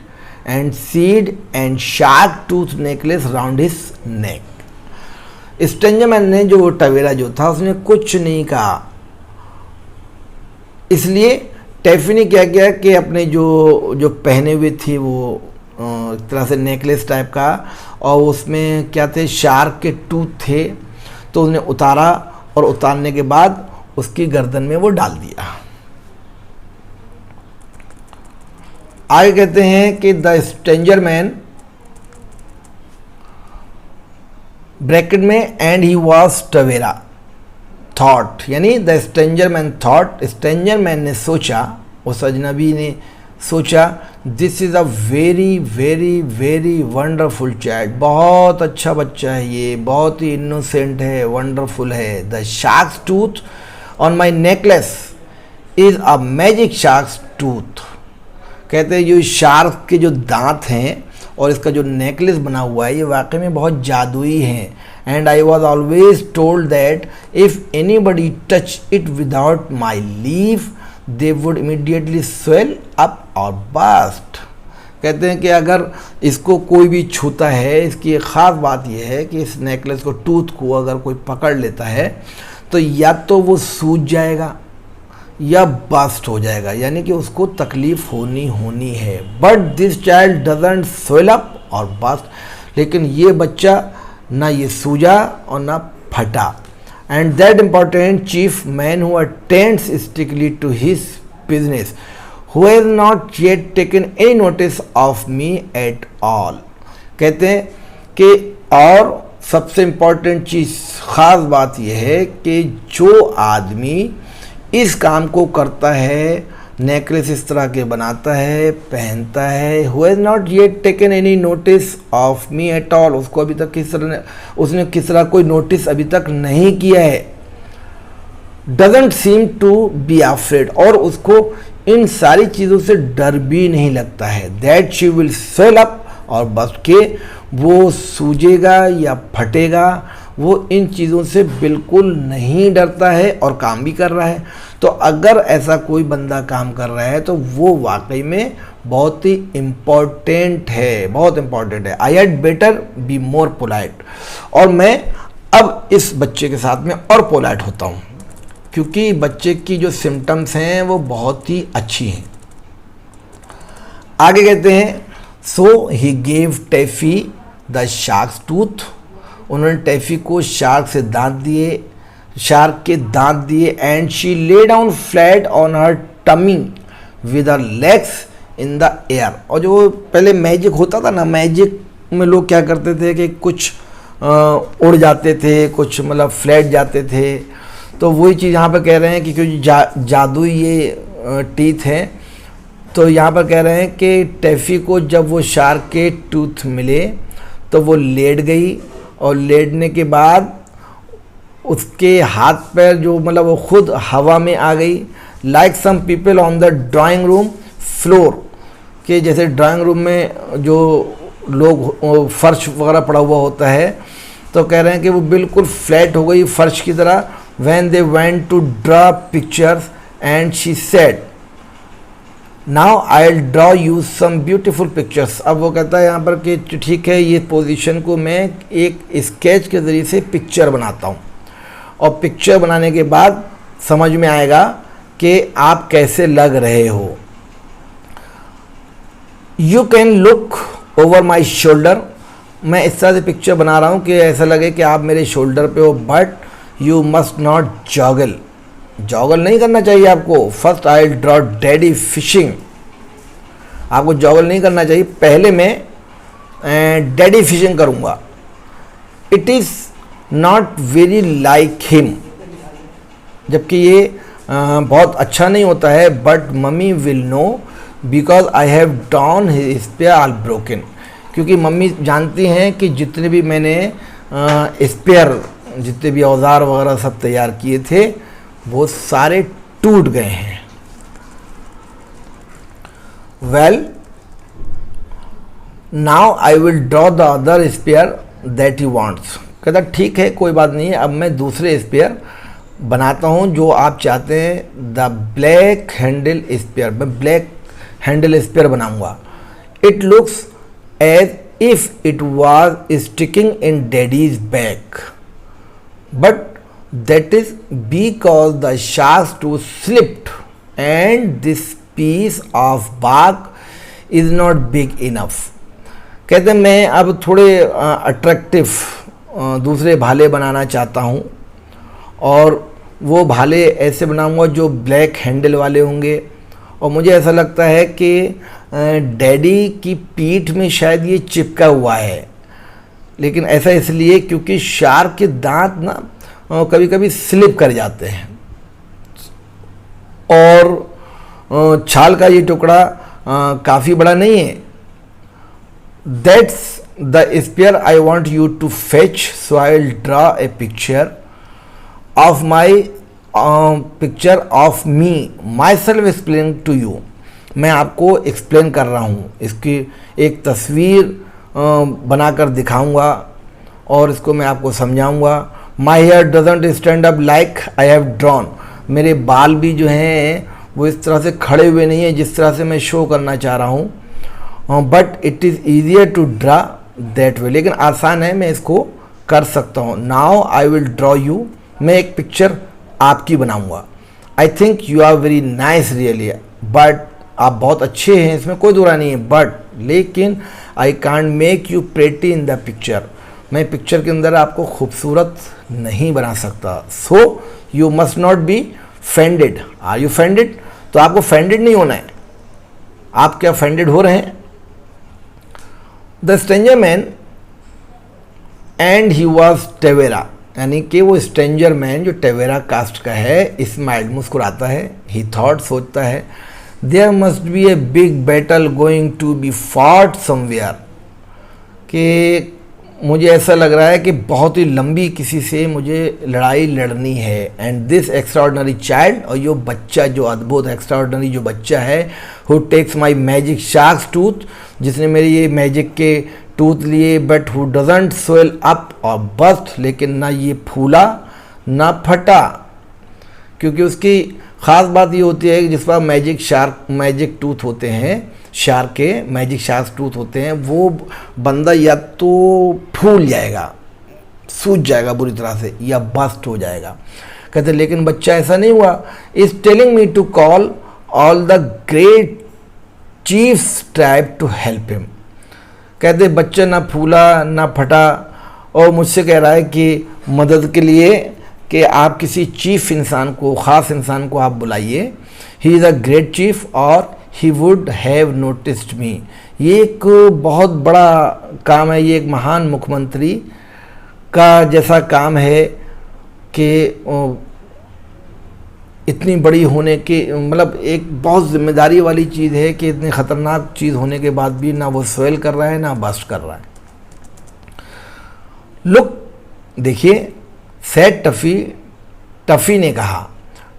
and seed and shark tooth necklace round his neck. Stranger man ने, जो टवेरा जो था, उसने कुछ नहीं कहा, इसलिए टैफी ने क्या किया कि अपने जो पहने हुए थे वो एक तरह से नेकलेस टाइप का, और उसमें क्या थे, शार्क के टूथ थे, तो उसने उतारा और उतारने के बाद उसकी गर्दन में वो डाल दिया। आगे कहते हैं कि द स्ट्रेंजर मैन, ब्रैकेट में and he was Tewara, thought, यानी the stranger man thought, stranger man ने सोचा, उस अजनबी ने सोचा, this is a very very very wonderful child, बहुत अच्छा बच्चा है ये, बहुत ही इनोसेंट है, वंडरफुल है। The shark's tooth on my necklace is a magic shark's tooth. कहते हैं जो शार्क के जो दांत हैं और इसका जो नेकलेस बना हुआ है, ये वाकई में बहुत जादुई है। And I was always told that if anybody touch it without my leave they would immediately swell up और बस्ट। कहते हैं कि अगर इसको कोई भी छूता है, इसकी एक ख़ास बात यह है कि इस नेकलेस को, टूथ को अगर कोई पकड़ लेता है तो या तो वो सूज जाएगा या बस्ट हो जाएगा, यानी कि उसको तकलीफ़ होनी है। But this child doesn't swell up और बस्ट, लेकिन ये बच्चा ना ये सूजा और ना फटा। And that important chief man who attends strictly to his business, who has not yet taken any notice of me at all। कहते हैं कि और सबसे इम्पॉर्टेंट चीज़, ख़ास बात यह है कि जो आदमी इस काम को करता है, नेकलेस इस तरह के बनाता है, पहनता है, who has not yet taken any notice of me at all, उसको अभी तक उसने किस तरह कोई नोटिस अभी तक नहीं किया है, doesn't seem to be afraid, और उसको इन सारी चीज़ों से डर भी नहीं लगता है, that she will swell up, और बस के वो सूजेगा या फटेगा, वो इन चीज़ों से बिल्कुल नहीं डरता है और काम भी कर रहा है। तो अगर ऐसा कोई बंदा काम कर रहा है तो वो वाकई में बहुत ही इम्पॉर्टेंट है, बहुत इम्पॉर्टेंट है। I had better be more polite, और मैं अब इस बच्चे के साथ में और पोलाइट होता हूँ, क्योंकि बच्चे की जो सिम्टम्स हैं वो बहुत ही अच्छी हैं। आगे कहते हैं, so he gave Taffy the shark's tooth, उन्होंने टैफी को शार्क से दांत दिए, शार्क के दांत दिए, and she lay down flat on her tummy with her legs in the air. और जो पहले मैजिक होता था ना, मैजिक में लोग क्या करते थे कि कुछ उड़ जाते थे, कुछ मतलब फ्लैट जाते थे, तो वही चीज़ यहाँ पर कह रहे हैं कि क्योंकि जादुई ये टीथ हैं, तो यहाँ पर कह रहे हैं कि टैफी को जब वो शार्क के टूथ मिले तो वो लेट गई, और लेटने के बाद उसके हाथ पैर जो मतलब वो खुद हवा में आ गई, like some people on the drawing room floor, के जैसे ड्राइंग रूम में जो लोग फर्श वगैरह पड़ा हुआ होता है, तो कह रहे हैं कि वो बिल्कुल फ्लैट हो गई फर्श की तरह। When they went to draw pictures and she said, now I will draw you some beautiful pictures. अब वो कहता है यहाँ पर कि ठीक है, ये पोजीशन को मैं एक स्केच के ज़रिए से पिक्चर बनाता हूँ, और पिक्चर बनाने के बाद समझ में आएगा कि आप कैसे लग रहे हो। You can look over my shoulder, मैं इस तरह से पिक्चर बना रहा हूँ कि ऐसा लगे कि आप मेरे शोल्डर पे हो, but you must not joggle, joggle नहीं करना चाहिए आपको। First I will draw daddy fishing, आपको जॉगल नहीं करना चाहिए, पहले मैं डैडी फिशिंग करूँगा। It is not very like him, जबकि ये बहुत अच्छा नहीं होता है, but mummy will know because I have drawn his spear all broken, क्योंकि मम्मी जानती हैं कि जितने भी मैंने स्पेयर, जितने भी औजार वगैरह सब तैयार किए थे वो सारे टूट गए हैं। Well now I will draw the other spear that he wants, कहता ठीक है कोई बात नहीं है, अब मैं दूसरे स्पेयर बनाता हूँ जो आप चाहते हैं। द ब्लैक हैंडल स्पेयर, मैं ब्लैक हैंडल स्पेयर बनाऊंगा। It looks as if it was sticking in daddy's back, but that is because the shark's tooth slipped and this piece of bark is not big enough। कहते हैं मैं अब थोड़े अट्रैक्टिव दूसरे भाले बनाना चाहता हूँ, और वो भाले ऐसे बनाऊँगा जो ब्लैक हैंडल वाले होंगे, और मुझे ऐसा लगता है कि डैडी की पीठ में शायद ये चिपका हुआ है, लेकिन ऐसा इसलिए क्योंकि शार्क के दांत ना कभी कभी स्लिप कर जाते हैं, और छाल का ये टुकड़ा काफ़ी बड़ा नहीं है। That's the spear I want you to fetch, so I will draw a picture of my picture of me myself explain to you. मैं आपको एक्सप्लेन कर रहा हूँ, इसकी एक तस्वीर बनाकर दिखाऊंगा और इसको मैं आपको समझाऊंगा। My hair doesn't stand up like I have drawn, मेरे बाल भी जो हैं वो इस तरह से खड़े हुए नहीं हैं जिस तरह से मैं शो करना चाह रहा हूँ, but it is easier to draw that way, लेकिन आसान है, मैं इसको कर सकता हूँ। Now I will draw you, मैं एक पिक्चर आपकी बनाऊँगा। I think you are very nice really, but आप बहुत अच्छे हैं, इसमें कोई दुरा नहीं है, बट लेकिन I can't make you pretty in the picture, मैं पिक्चर के अंदर आपको खूबसूरत नहीं बना सकता। So you must not be offended. Are you offended? तो आपको फेंडेड नहीं होना है। आप क्या फेंडेड हो रहे हैं? The stranger man and he was Tewara, यानी कि वो स्ट्रेंजर मैन जो टेवेरा कास्ट का है स्माइल्ड, मुस्कुराता है। ही थॉट, सोचता है, there must be a big battle going to be fought somewhere, कि मुझे ऐसा लग रहा है कि बहुत ही लंबी किसी से मुझे लड़ाई लड़नी है। एंड दिस एक्स्ट्राऑर्डिनरी चाइल्ड, और यो बच्चा जो अद्भुत एक्स्ट्राऑर्डिनरी जो बच्चा है, who takes my magic shark's tooth, जिसने मेरे ये मैजिक के टूथ लिए, but who doesn't swell up और बस्ट, लेकिन ना ये फूला ना फटा, क्योंकि उसकी ख़ास बात ये होती है कि जिस पर मैजिक टूथ होते हैं, शार्क के मैजिक शार्क टूथ होते हैं, वो बंदा या तो फूल जाएगा, सूज जाएगा बुरी तरह से, या बस्ट हो जाएगा। कहते लेकिन बच्चा ऐसा नहीं हुआ। Is telling me to call all the great chiefs tribe to help him. कहते बच्चा ना फूला ना फटा, और मुझसे कह रहा है कि मदद के लिए कि आप किसी चीफ इंसान को, ख़ास इंसान को आप बुलाइए। He is a great chief और ही वुड हैव नोटिस्ड मी। ये एक बहुत बड़ा काम है, ये एक महान मुख्यमंत्री का जैसा काम है कि इतनी बड़ी होने के, मतलब एक बहुत जिम्मेदारी वाली चीज़ है कि इतनी ख़तरनाक चीज़ होने के बाद भी ना वो स्वेल कर रहा है ना बस्ट कर रहा है। लुक, देखिए, सेड टफ़ी ने कहा,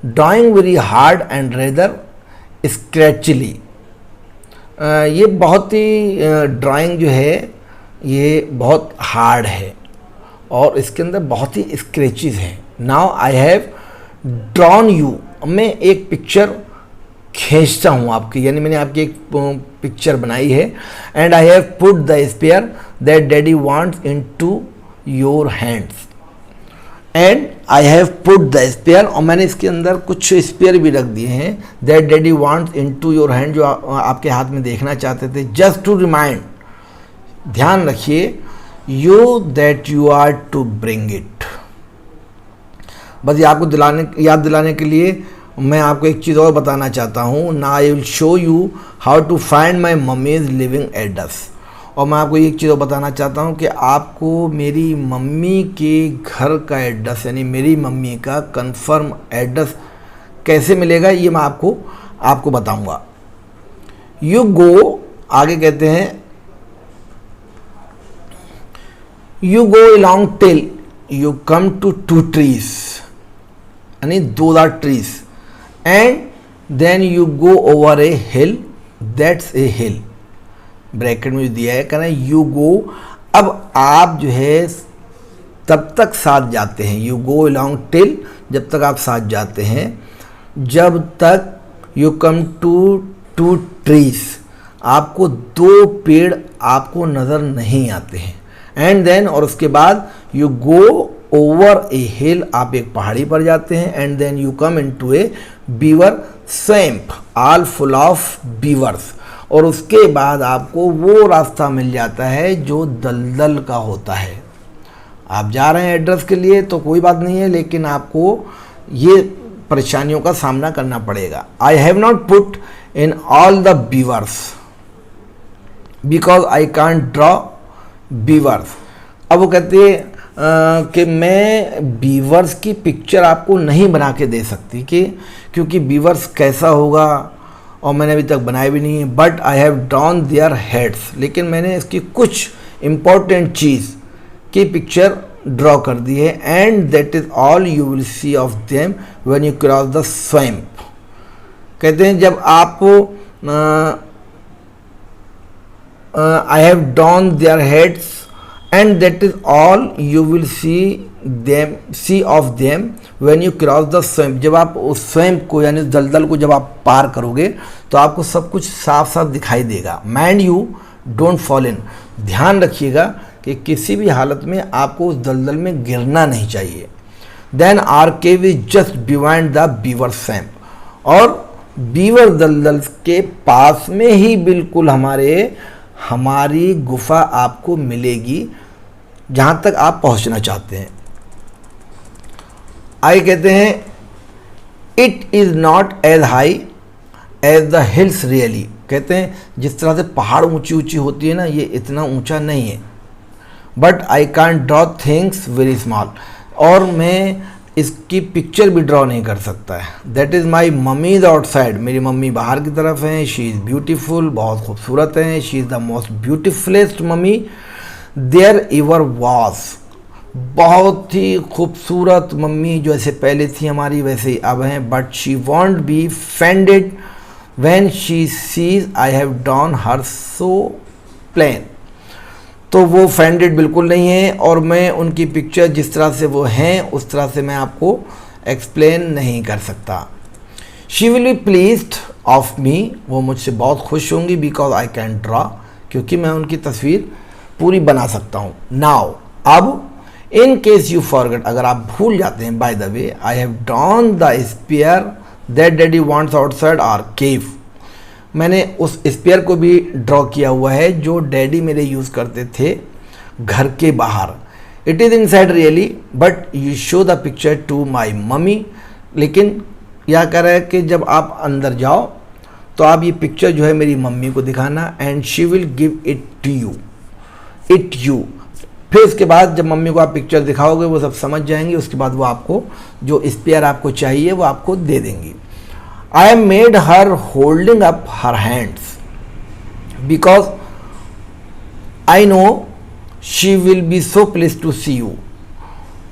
drawing very hard and rather scratchily. ये बहुत ही ड्राइंग जो है ये बहुत हार्ड है और इसके अंदर बहुत ही स्क्रैचेस हैं। Now I have drawn you, मैं एक पिक्चर खींचता हूँ आपकी, यानी मैंने आपकी एक पिक्चर बनाई है। And I have put the spear that daddy wants into your hands, and I have put the spear, और मैंने इसके अंदर कुछ स्पेयर भी रख दिए हैं, that daddy wants into your hand, जो आपके हाथ में देखना चाहते थे। जस्ट टू रिमाइंड, ध्यान रखिए, you that you are to bring it. बस ये आपको याद दिलाने के लिए मैं आपको एक चीज़ और बताना चाहता हूँ। Now I will show you how to find my mummy's living address. और मैं आपको एक चीज़ और बताना चाहता हूँ कि आपको मेरी मम्मी के घर का एड्रेस, यानी मेरी मम्मी का कंफर्म एड्रेस कैसे मिलेगा, ये मैं आपको बताऊँगा। यू गो, आगे कहते हैं, you go along till you come to two trees, यानी those are trees, and then you go over a hill, that's a hill। Bracket में जो दिया है, कहना यू गो, अब आप जो है तब तक साथ जाते हैं, यू गो along till, जब तक आप साथ जाते हैं, जब तक you come to two trees, आपको दो पेड़ आपको नज़र नहीं आते हैं। एंड देन, और उसके बाद यू गो ओवर ए हिल, आप एक पहाड़ी पर जाते हैं। And then you come into a beaver swamp, all full of beavers, और उसके बाद आपको वो रास्ता मिल जाता है जो दलदल का होता है। आप जा रहे हैं एड्रेस के लिए तो कोई बात नहीं है, लेकिन आपको ये परेशानियों का सामना करना पड़ेगा। I have not put in all the beavers because I can't draw beavers. अब वो कहते हैं कि मैं बीवर्स की पिक्चर आपको नहीं बना के दे सकती, कि क्योंकि बीवर्स कैसा होगा और मैंने अभी तक बनाया भी नहीं है। But I have drawn their heads, लेकिन मैंने इसकी कुछ इम्पॉर्टेंट चीज़ की पिक्चर ड्रॉ कर दी है। And that is all you will see of them when you cross the swamp. कहते हैं जब आप I have drawn their heads and that is all you will see of them when you cross the swamp। जब आप उस स्वैम्प को, यानी उस दलदल को जब आप पार करोगे तो आपको सब कुछ साफ साफ दिखाई देगा। Mind you don't fall in, ध्यान रखिएगा कि किसी भी हालत में आपको उस दलदल में गिरना नहीं चाहिए। Then our cave is just behind the beaver swamp, और बीवर दलदल के पास में ही बिल्कुल हमारी गुफा आपको मिलेगी जहाँ तक आप पहुँचना चाहते हैं। आगे कहते हैं it is not as high as the hills really. कहते हैं जिस तरह से पहाड़ ऊंची ऊंची होती है ना, ये इतना ऊंचा नहीं है। But I can't draw things very small, और मैं इसकी पिक्चर भी ड्रॉ नहीं कर सकता है। That is my mummy is outside, मेरी मम्मी बाहर की तरफ हैं। शी इज़ ब्यूटीफुल, बहुत खूबसूरत हैं। She is the most beautifulest mummy there ever was, बहुत ही खूबसूरत मम्मी जैसे पहले थी हमारी वैसे ही अब हैं। But she won't be offended when she sees I have drawn her so plain, तो वो फेंडेड बिल्कुल नहीं है, और मैं उनकी पिक्चर जिस तरह से वो हैं उस तरह से मैं आपको एक्सप्लेन नहीं कर सकता। She will be pleased of me, वो मुझसे बहुत खुश होंगी, बिकॉज आई कैन ड्रॉ, क्योंकि मैं उनकी तस्वीर पूरी बना सकता हूँ। नाउ अब इन केस यू फॉरगेट, अगर आप भूल जाते हैं, by the way I have drawn the spear that daddy wants outside our cave, मैंने उस स्पेयर को भी ड्रॉ किया हुआ है जो डैडी मेरे यूज़ करते थे घर के बाहर। It is inside really but you show the picture to my mummy, लेकिन यह कह रहा है कि जब आप अंदर जाओ तो आप ये पिक्चर जो है मेरी मम्मी को दिखाना, and she will give it to you, it you. फिर उसके बाद जब मम्मी को आप पिक्चर दिखाओगे वो सब समझ जाएंगे, उसके बाद वो आपको जो स्पेयर आपको चाहिए वो आपको दे देंगी। I have made her holding up her hands because I know she will be so pleased to see you.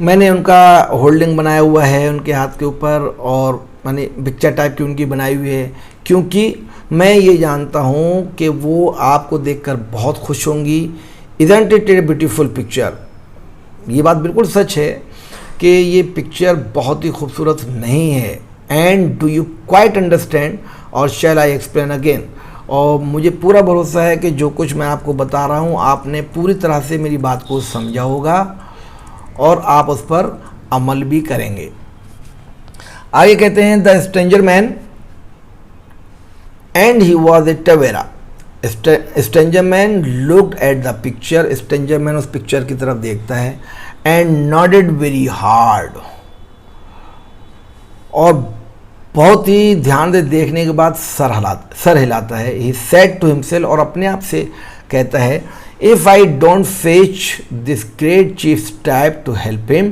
मैंने उनका होल्डिंग बनाया हुआ है उनके हाथ के ऊपर, और मैंने पिक्चर टाइप की उनकी बनाई हुई है, क्योंकि मैं ये जानता हूँ कि वो आपको देखकर बहुत खुश होंगी। Isn't it a beautiful picture? ये बात बिल्कुल सच है कि ये पिक्चर बहुत ही खूबसूरत नहीं है। And do you quite understand और शैल आई एक्सप्लेन अगेन, और मुझे पूरा भरोसा है कि जो कुछ मैं आपको बता रहा हूँ आपने पूरी तरह से मेरी बात को समझा होगा और आप उस पर अमल भी करेंगे। आगे कहते हैं the stranger man and he was A Tavera. Stranger man looked at the picture, stranger man उस पिक्चर की तरफ देखता है, एंड नॉडेड वेरी हार्ड, और बहुत ही ध्यान से देखने के बाद सर हिलाता है। ही सेड टू हिमसेल्फ, और अपने आप से कहता है, if I don't fetch this great chief type to help him,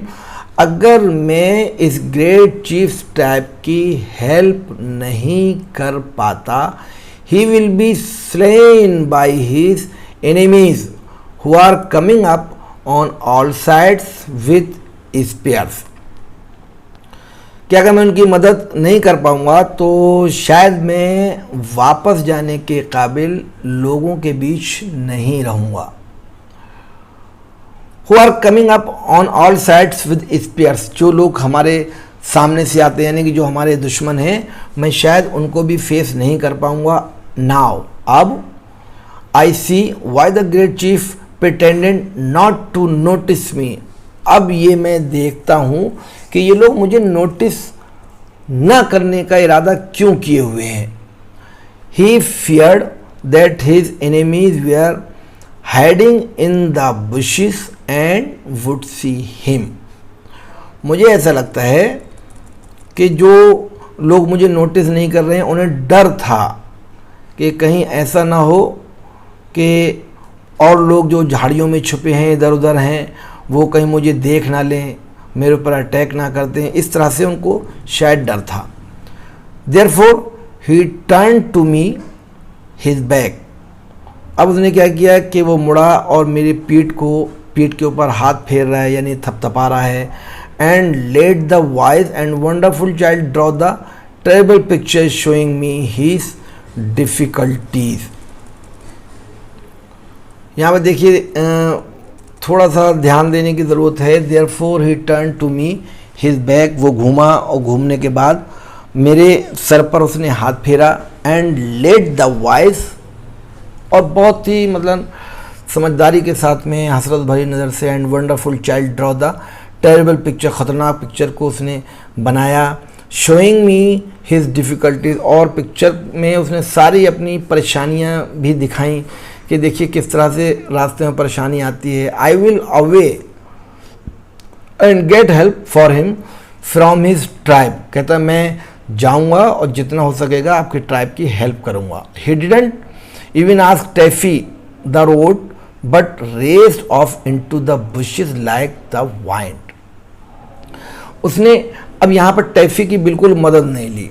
अगर मैं इस ग्रेट चीफ टाइप की हेल्प नहीं कर पाता, he will be slain by his enemies who are coming up on all sides with spears. कि अगर मैं उनकी मदद नहीं कर पाऊंगा तो शायद मैं वापस जाने के काबिल लोगों के बीच नहीं रहूंगा। Who are coming up on all sides with spears, जो लोग हमारे सामने से आते हैं यानी कि जो हमारे दुश्मन हैं, मैं शायद उनको भी फेस नहीं कर पाऊंगा। Now, अब I see why the great chief pretended not to notice me, अब ये मैं देखता हूँ कि ये लोग मुझे नोटिस ना करने का इरादा क्यों किए हुए हैं। He feared that his enemies were hiding in the bushes and would see him. मुझे ऐसा लगता है कि जो लोग मुझे नोटिस नहीं कर रहे हैं उन्हें डर था कि कहीं ऐसा ना हो कि और लोग जो झाड़ियों में छुपे हैं इधर उधर हैं वो कहीं मुझे देख ना लें, मेरे ऊपर अटैक ना करते हैं, इस तरह से उनको शायद डर था। Therefore he turned to me his back, अब उसने क्या किया कि वो मुड़ा और मेरी पीठ के ऊपर हाथ फेर रहा है यानी थपथपा रहा है। And let the wise and wonderful child draw the terrible picture showing me his difficulties. यहाँ पर देखिए थोड़ा सा ध्यान देने की ज़रूरत है। Therefore he turn to me his back, वो घूमा और घूमने के बाद मेरे सर पर उसने हाथ फेरा। एंड लेट द वाइज, और बहुत ही मतलब समझदारी के साथ में हसरत भरी नज़र से and wonderful child draw the terrible picture, ख़तरनाक पिक्चर को उसने बनाया। शोइंग मी हिज डिफ़िकल्टीज, और पिक्चर में उसने सारी अपनी परेशानियां भी दिखाई कि देखिए किस तरह से रास्ते में परेशानी आती है। I will away and get help for him from his tribe, कहता मैं जाऊंगा और जितना हो सकेगा आपके ट्राइब की हेल्प करूंगा। He didn't even ask Taffy the road but raced off into the bushes like the wind. उसने अब यहाँ पर टैफी की बिल्कुल मदद नहीं ली,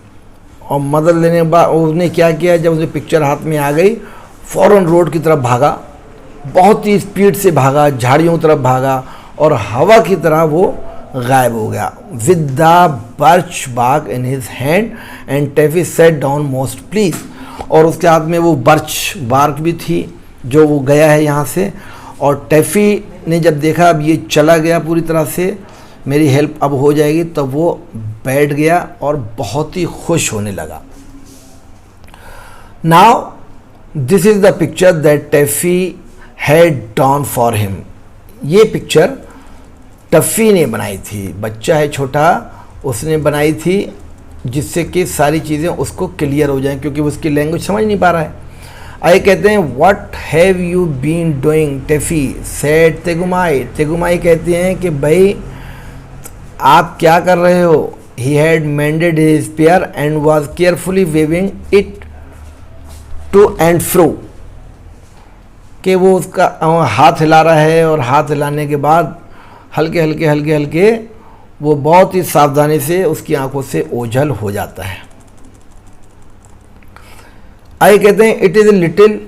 और मदद लेने के बाद उसने क्या किया, जब उसने पिक्चर हाथ में आ गई फ़ौरन रोड की तरफ भागा, बहुत ही स्पीड से भागा, झाड़ियों की तरफ भागा और हवा की तरह वो गायब हो गया. With the birch bark in his hand and Taffy set down most pleased. और उसके हाथ में वो बर्च बार्क भी थी जो वो गया है यहाँ से. और टैफी ने जब देखा अब ये चला गया पूरी तरह से, मेरी हेल्प अब हो जाएगी, तब वो बैठ गया और बहुत ही खुश होने लगा. Now this is the picture that Taffy had drawn for him. ये पिक्चर टफ़ी ने बनाई थी, बच्चा है छोटा, उसने बनाई थी जिससे कि सारी चीज़ें उसको क्लियर हो जाएं, क्योंकि उसकी लैंग्वेज समझ नहीं पा रहा है. आइए कहते हैं what have you been doing Taffy said Tegumai. Tegumai कहते हैं कि भाई आप क्या कर रहे हो. He had mended his spear and was carefully waving it to and fro. कि वो उसका हाथ हिला रहा है और हाथ हिलाने के बाद हल्के हल्के वो बहुत ही सावधानी से उसकी आंखों से ओझल हो जाता है. आइए कहते हैं it is a little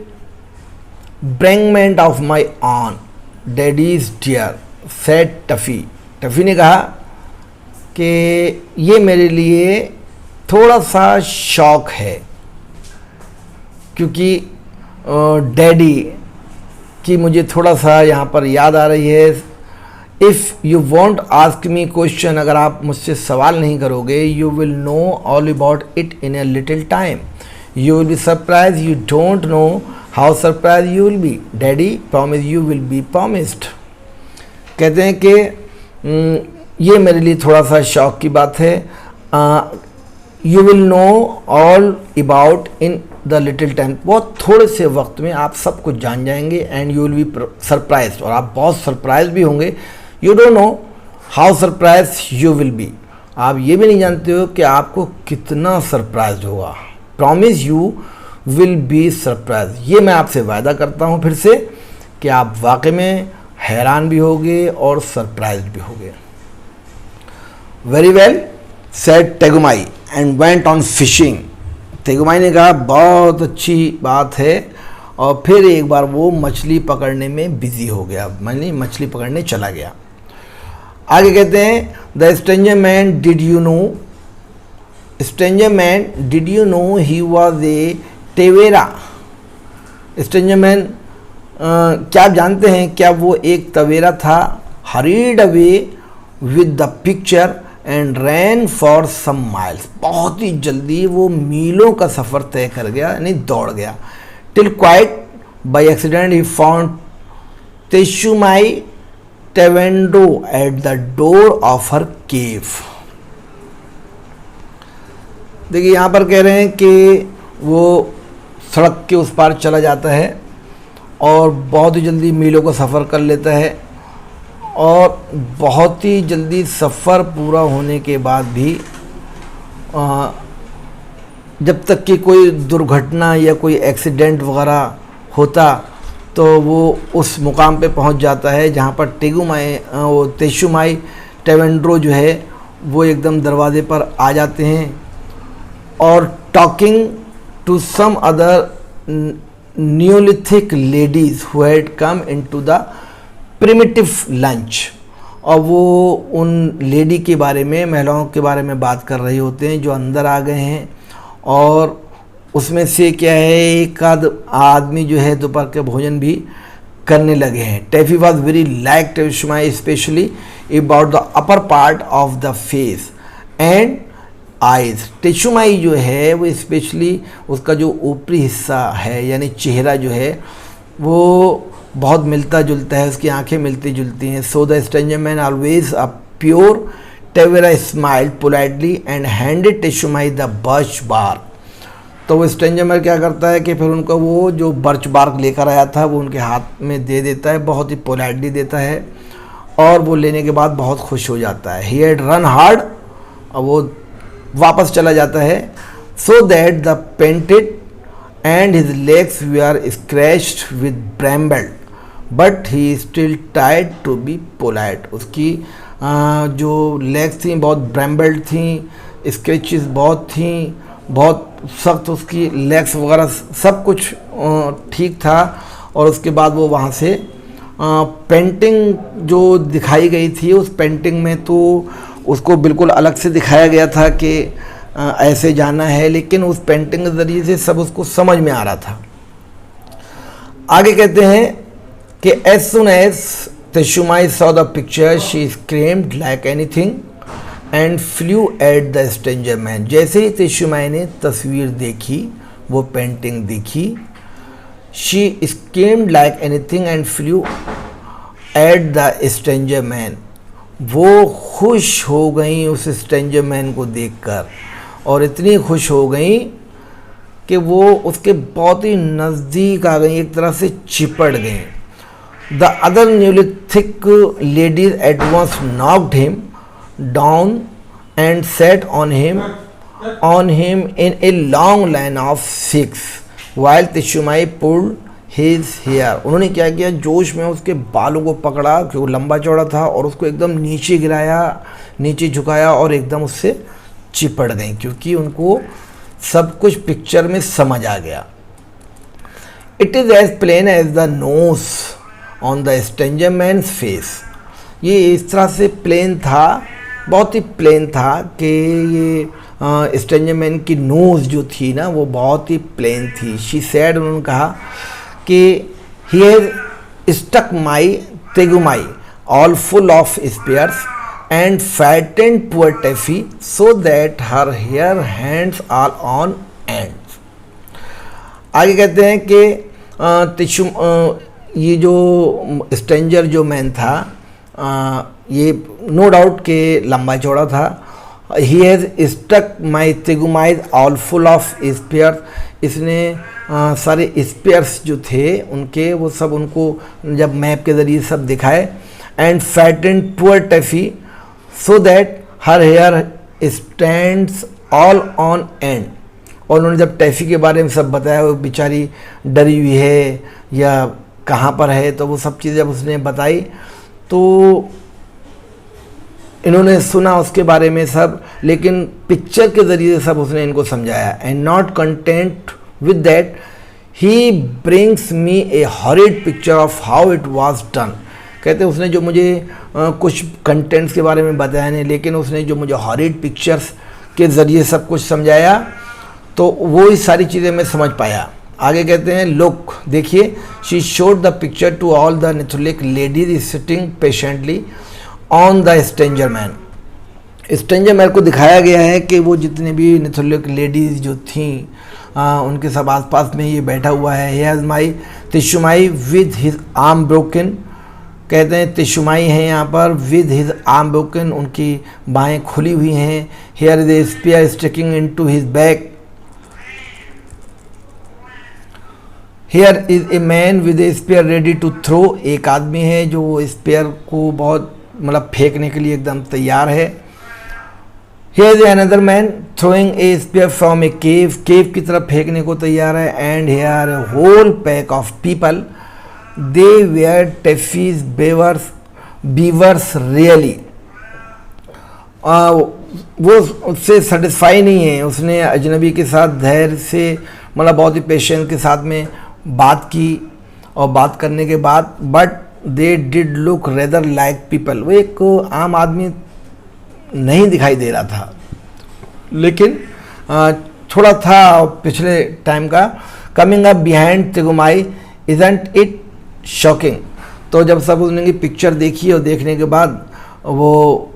berangement of my own daddy's dear said Taffy. Taffy ने कहा कि ये मेरे लिए थोड़ा सा शौक है, क्योंकि डैडी की मुझे थोड़ा सा यहाँ पर याद आ रही है. If you want ask me question, अगर आप मुझसे सवाल नहीं करोगे, you will know all about it in a little time. You will be surprise, you don't know how surprise you will be. Daddy promise you will be promised. कहते हैं कि ये मेरे लिए थोड़ा सा शौक की बात है. You will know all about in the little time. बहुत थोड़े से वक्त में आप सब कुछ जान जाएंगे. And you will be surprise, और आप बहुत सरप्राइज भी होंगे. You don't know how surprise you will be. आप ये भी नहीं जानते हो कि आपको कितना सरप्राइज होगा. Promise you will be surprise. ये मैं आपसे वायदा करता हूँ फिर से कि आप वाकई में हैरान भी होगे और सरप्राइज भी होगे. Very well said Tegumai and went on fishing. Tegumai ने कहा बहुत अच्छी बात है, और फिर एक बार वो मछली पकड़ने में बिजी हो गया, मानी मछली पकड़ने चला गया. आगे कहते हैं the stranger man did you know. Stranger man did you know he was a Tewara. Stranger man क्या आप जानते हैं क्या वो एक तवेरा था. Hurried away with the picture and ran for some miles. बहुत ही जल्दी वो मीलों का सफ़र तय कर गया, यानी दौड़ गया. Till quite by accident he found Teshumai Tewindrow at the door of her cave. देखिए यहाँ पर कह रहे हैं कि वो सड़क के उस पार चला जाता है और बहुत ही जल्दी मीलों का सफ़र कर लेता है, और बहुत ही जल्दी सफ़र पूरा होने के बाद भी जब तक कि कोई दुर्घटना या कोई एक्सीडेंट वगैरह होता तो वो उस मुकाम पे पहुंच जाता है जहां पर तेशुमाई टेवेंड्रो जो है वो एकदम दरवाजे पर आ जाते हैं, और talking to some other neolithic ladies who had come into the primitive lunch. और वो उन लेडी के बारे में, महिलाओं के बारे में बात कर रहे होते हैं जो अंदर आ गए हैं. और उसमें से क्या है, एक आध आदमी जो है दोपहर के भोजन भी करने लगे हैं. Taffy was very like Teshumai especially about the upper part of the face and eyes. Teshumai जो है वो स्पेशली उसका जो ऊपरी हिस्सा है यानी चेहरा जो है वो बहुत मिलता जुलता है, उसकी आंखें मिलती जुलती हैं. So the stranger man always a pure Tewara smiled politely and handed Teshumai the birch bark. तो वो स्ट्रेंजर मैन क्या करता है कि फिर उनको वो जो बर्च बार्क लेकर आया था वो उनके हाथ में दे देता है, बहुत ही पोलाइटली देता है, और वो लेने के बाद बहुत खुश हो जाता है. ही हैड रन हार्ड, और वो वापस चला जाता है. So that the panted and his legs we are scratched with bramble. But he still tried to be polite. उसकी जो लेग्स थी बहुत ब्रैम्बल्ड थी, स्क्रेचेस बहुत थी, बहुत सख्त उसकी लेग्स वगैरह सब कुछ ठीक था। और उसके बाद वो वहाँ से पेंटिंग जो दिखाई गई थी, उस पेंटिंग में तो उसको बिल्कुल अलग से दिखाया गया था कि ऐसे जाना है, लेकिन उस पेंटिंग के ज़रिए से सब उसको समझ में आ रहा था। आगे कहते हैं कि as soon as Teshumai saw the picture, she screamed like anything and flew at the stranger man। जैसे ही तेशुमाई ने तस्वीर देखी, वो पेंटिंग देखी, she screamed like anything and flew at the stranger man। वो खुश हो गई उस स्ट्रेंजर मैन को देखकर, और इतनी खुश हो गई कि वो उसके बहुत ही नज़दीक आ गई, एक तरह से चिपट गई। The other Neolithic ladies at once knocked him down and sat on him in a long line of six while Teshumai pulled his hair। उन्होंने क्या किया, जोश में उसके बालों को पकड़ा क्योंकि वो लंबा चौड़ा था, और उसको एकदम नीचे गिराया, नीचे झुकाया और एकदम उससे चिपट गई, क्योंकि उनको सब कुछ पिक्चर में समझ आ गया। It is as plain as the nose on the stranger man's face। ये इस तरह से प्लेन था, बहुत ही प्लेन था कि ये स्ट्रेंजर मैन की नोज़ जो थी ना, वो बहुत ही प्लेन थी। शी सैड, उन्होंने कहा कि he has stuck my Tegumai all full of spears and fattened poor Taffy so that her hair hands are on ends। आगे कहते हैं कि ये जो स्ट्रेंजर जो मैन था, ये नो डाउट के लंबा चौड़ा था। He has stuck my Tegumai's all full of spears. इसने सारे स्पेयर्स जो थे उनके, वो सब उनको जब मैप के ज़रिए सब दिखाए। And frightened poor Taffy so that her hair stands all on end. और उन्होंने जब टैफी के बारे में सब बताया, वो बेचारी डरी हुई है या कहाँ पर है, तो वो सब चीज़ें जब उसने बताई तो इन्होंने सुना उसके बारे में सब, लेकिन पिक्चर के ज़रिए सब उसने इनको समझाया। And not content with that he brings me A horrid picture of how it was done. कहते उसने जो मुझे कुछ कंटेंट्स के बारे में बताया नहीं, लेकिन उसने जो मुझे हॉरिड पिक्चर्स के ज़रिए सब कुछ समझाया, तो वो ही सारी चीज़ें मैं समझ पाया। आगे कहते हैं लुक, देखिए, she showed the picture to all the Neolithic ladies sitting patiently on the stranger man. Stranger man को दिखाया गया है कि वो जितने भी नेथोलिक लेडीज़ जो थीं, उनके सब आसपास में ये बैठा हुआ है। He has my Teshumai with his arm broken. कहते हैं तेशुमाई हैं यहाँ पर विद हिज आर्म ब्रोकन, उनकी बाहें खुली हुई हैं। Here is a spear sticking into his back. Here is a man with a spear ready to throw. एक आदमी है जो वो स्पेयर को बहुत मतलब फेंकने के लिए एकदम तैयार है। Here is another man throwing a spear from a cave. Cave की तरफ फेंकने को तैयार है। And here a whole pack of people, they were Taffy's beavers really. वो उससे सेटिस्फाई नहीं है, उसने अजनबी के साथ धैर्य से मतलब बहुत ही पेशेंस के साथ में बात की, और बात करने के बाद but they did look rather like people. वो एक आम आदमी नहीं दिखाई दे रहा था, लेकिन थोड़ा था पिछले टाइम का। Coming up behind Tegumai isn't it shocking. तो जब सब उसने पिक्चर देखी और देखने के बाद वो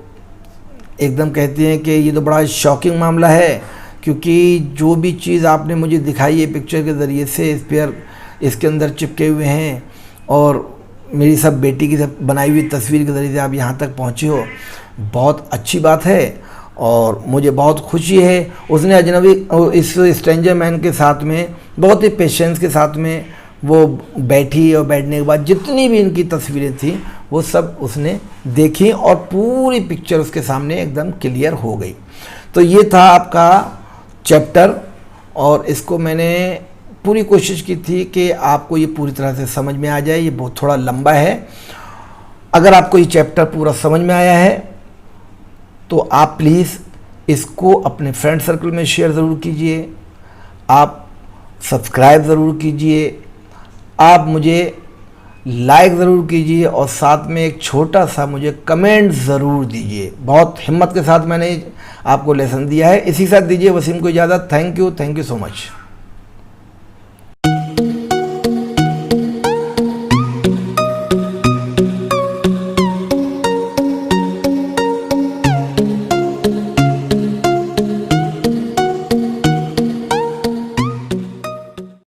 एकदम कहती हैं कि ये तो बड़ा शॉकिंग मामला है, क्योंकि जो भी चीज़ आपने मुझे दिखाई है पिक्चर के ज़रिए से, स्पेयर इसके अंदर चिपके हुए हैं, और मेरी सब बेटी की सब बनाई हुई तस्वीर के ज़रिए से आप यहाँ तक पहुँचे हो, बहुत अच्छी बात है और मुझे बहुत खुशी है। उसने अजनबी इस स्ट्रेंजर मैन के साथ में बहुत ही पेशेंस के साथ में वो बैठी, और बैठने के बाद जितनी भी इनकी तस्वीरें थी वो सब उसने देखी, और पूरी पिक्चर उसके सामने एकदम क्लियर हो गई। तो ये था आपका चैप्टर, और इसको मैंने पूरी कोशिश की थी कि आपको ये पूरी तरह से समझ में आ जाए। ये बहुत थोड़ा लंबा है। अगर आपको ये चैप्टर पूरा समझ में आया है तो आप प्लीज़ इसको अपने फ्रेंड सर्कल में शेयर ज़रूर कीजिए, आप सब्सक्राइब ज़रूर कीजिए, आप मुझे लाइक ज़रूर कीजिए और साथ में एक छोटा सा मुझे कमेंट ज़रूर दीजिए। बहुत हिम्मत के साथ मैंने आपको लेसन दिया है। इसी के साथ दीजिए वसीम को इजाज़त। Thank you so much.